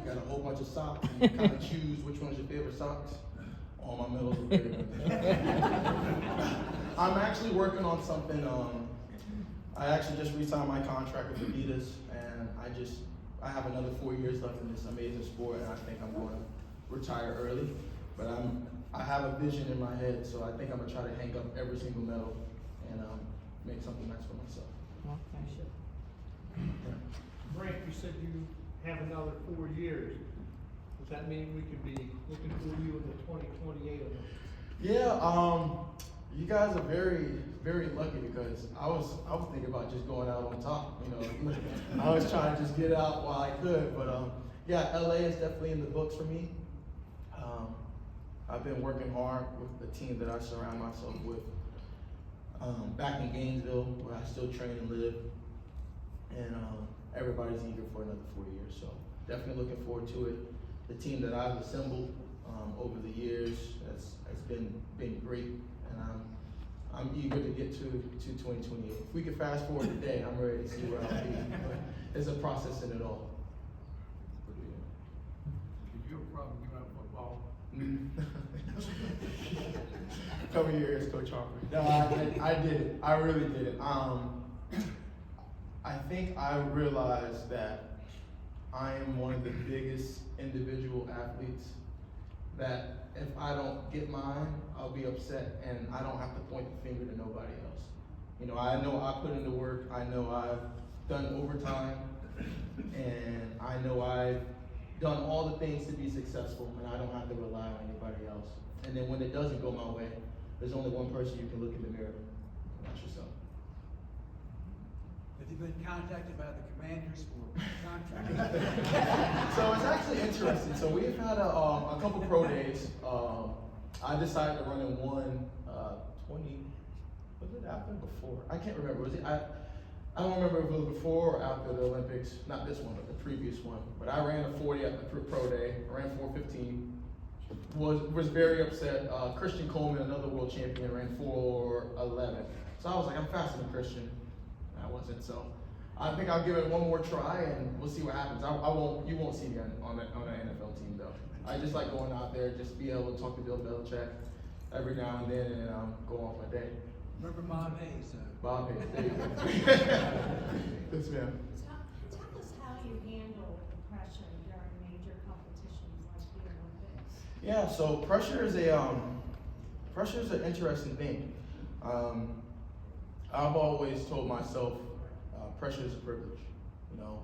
got a whole bunch of socks, and you kind of choose which one's your favorite socks. All my medals are favorite. I'm actually working on something. I actually just re-signed my contract with Adidas, and I have another 4 years left in this amazing sport, and I think I'm going to retire early. But I have a vision in my head, so I think I'm gonna try to hang up every single medal and make something nice for myself. Okay. Yeah. Brent, you said you have another 4 years. Does that mean we could be looking for you in the 2028 Olympics? Yeah, you guys are very, very lucky because I was thinking about just going out on top. You know, I was trying to just get out while I could, but yeah, LA is definitely in the books for me. I've been working hard with the team that I surround myself with. Back in Gainesville, where I still train and live, and everybody's eager for another 4 years. So definitely looking forward to it. The team that I've assembled over the years has been great, and I'm eager to get to 2028. If we could fast forward today, I'm ready to see where I'll be. But there's a process in it all. Did you have a problem giving up football? Come here, Coach Harper. No, I did it. I really did it. I think I realized that I am one of the biggest individual athletes that if I don't get mine, I'll be upset, and I don't have to point the finger to nobody else. You know I put in the work. I know I've done overtime, and I know I've done all the things to be successful, and I don't have to rely on anybody else. And then when it doesn't go my way, there's only one person you can look in the mirror, and that's yourself. Have you been contacted by the Commanders for contract? So it's actually interesting. So we've had a couple pro days. I decided to run in one 20. Was it after or before? I can't remember. Was it? I don't remember if it was before or after the Olympics. Not this one, but the previous one. But I ran a 40 at the pro day. I ran 4:15. Was very upset. Christian Coleman, another world champion, ran 4:11. So I was like, I'm faster than Christian. I wasn't. So I think I'll give it one more try, and we'll see what happens. You won't see me on an NFL team though. I just like going out there, just be able to talk to Bill Belichick every now and then, and go off my day. Remember Bob Hayes? Bob Hayes, there you go. Yes, ma'am. Tell us how you handle pressure during major competitions like the Olympics. Yeah, so pressure is an interesting thing. I've always told myself pressure is a privilege. You know,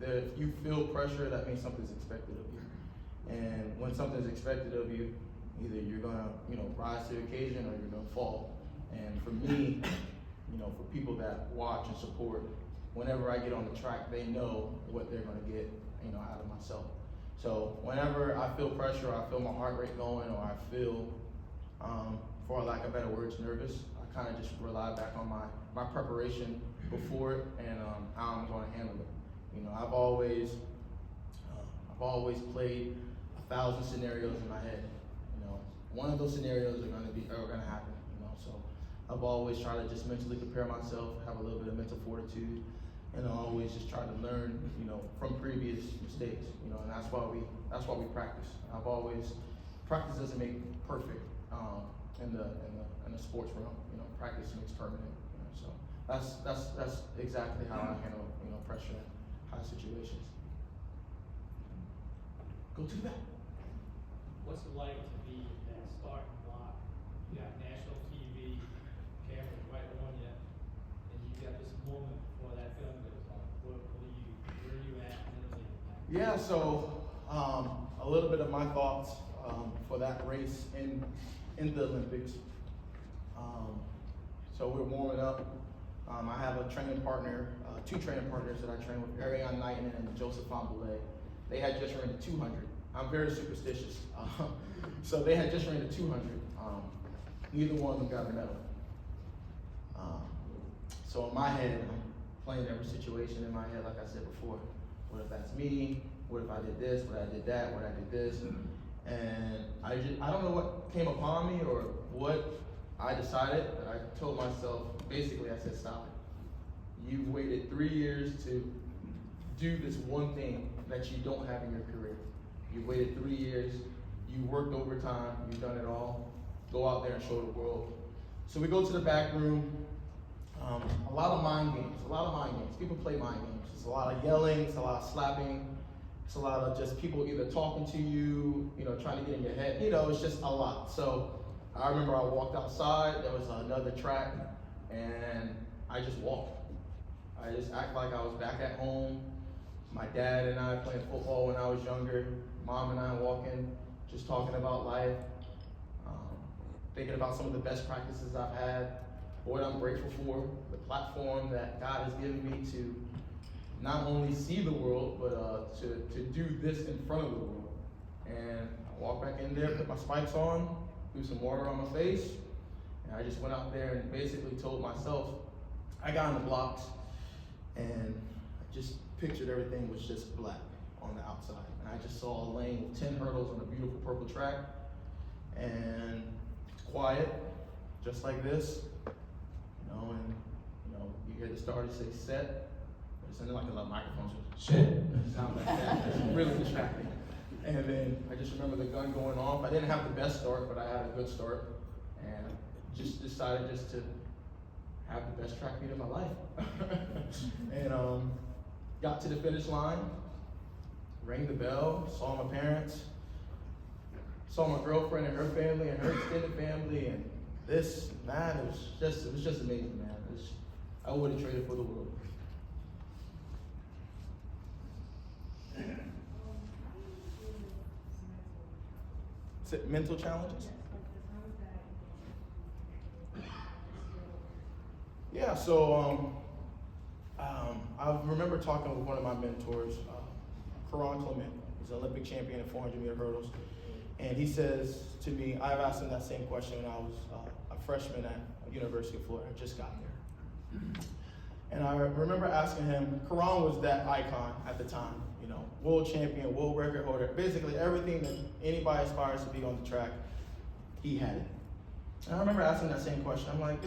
if you feel pressure, that means something's expected of you. And when something's expected of you, either you're gonna, rise to the occasion or you're gonna fall. And for me, for people that watch and support, whenever I get on the track, they know what they're gonna get, out of myself. So whenever I feel pressure, I feel my heart rate going, or I feel, for lack of better words, nervous, I kind of just rely back on my preparation before it and how I'm going to handle it. I've always played 1,000 scenarios in my head. One of those scenarios are going to happen. So I've always tried to just mentally prepare myself, have a little bit of mental fortitude, and I always just try to learn, from previous mistakes. And that's why we practice. I've always practice doesn't make perfect in the sports realm. Practice makes permanent. So that's exactly how I handle pressure in high situations. Go to that. What's it like to be in that starting block? You got national TV, cameras right on you, and you got this moment before that film goes on. Where are you at mentally? Yeah, so a little bit of my thoughts for that race in the Olympics. So we're warming up. I have a training partner, two training partners that I train with, Ariane Knighton and Joseph Famboulay. They had just ran the 200. I'm very superstitious. So they had just ran the 200. Neither one of them got a medal. So in my head, I'm playing every situation in my head, like I said before. What if that's me? What if I did this? What if I did that? What if I did this? And I don't know what came upon me or what I decided, but I told myself, basically I said, stop it. You've waited 3 years to do this one thing. that you don't have in your career. You've waited 3 years, you worked overtime, you've done it all. Go out there and show the world. So we go to the back room. A lot of mind games. People play mind games. It's a lot of yelling, it's a lot of slapping, it's a lot of just people either talking to you, trying to get in your head. It's just a lot. So I remember I walked outside, there was another track, and I just walked. I just act like I was back at home. My dad and I playing football when I was younger. Mom and I walking, just talking about life. Thinking about some of the best practices I've had. What I'm grateful for, the platform that God has given me to not only see the world, but to do this in front of the world. And I walked back in there, put my spikes on, threw some water on my face, and I just went out there and basically told myself, I got on the blocks, and I just pictured everything was just black on the outside. And I just saw a lane with 10 hurdles on a beautiful purple track, and it's quiet, just like this. And you hear the starter say set, it's like a little microphone, so shit, it sounds like that. It's really distracting. And then I just remember the gun going off. I didn't have the best start, but I had a good start, and just decided just to have the best track meet of my life. And got to the finish line, rang the bell, saw my parents, saw my girlfriend and her family and her extended family, and this, man, it was just amazing, man. I wouldn't trade it for the world. Is it mental challenges? Yeah, so I remember talking with one of my mentors, Karan Clement. He's an Olympic champion at 400-meter hurdles. And he says to me, I've asked him that same question when I was a freshman at University of Florida. I just got there. And I remember asking him, Karan was that icon at the time, world champion, world record holder, basically everything that anybody aspires to be on the track, he had it. And I remember asking that same question. I'm like,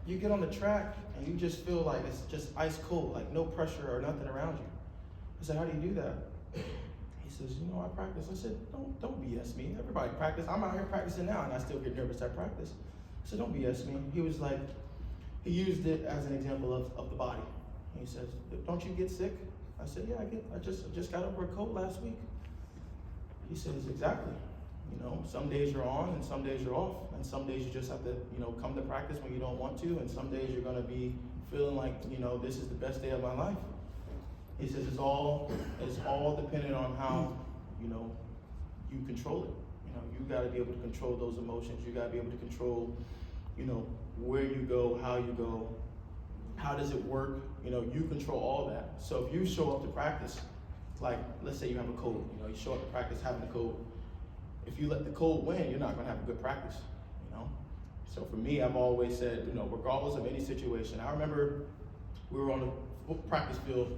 you get on the track and you just feel like it's just ice cold, like no pressure or nothing around you. I said, how do you do that? He says, I practice. I said, don't BS me. Everybody practice. I'm out here practicing now and I still get nervous at practice. I said, don't BS me. He was like, he used it as an example of the body. And he says, don't you get sick? I said, yeah, I just got over a cold last week. He says, exactly. Some days you're on and some days you're off. And some days you just have to, come to practice when you don't want to. And some days you're gonna be feeling like, this is the best day of my life. He says it's all dependent on how, you control it. You gotta be able to control those emotions. You gotta be able to control, where you go, how does it work? You control all that. So if you show up to practice, like let's say you have a cold, you show up to practice having a cold. If you let the cold win, you're not gonna have a good practice, So for me, I've always said, regardless of any situation, I remember we were on the practice field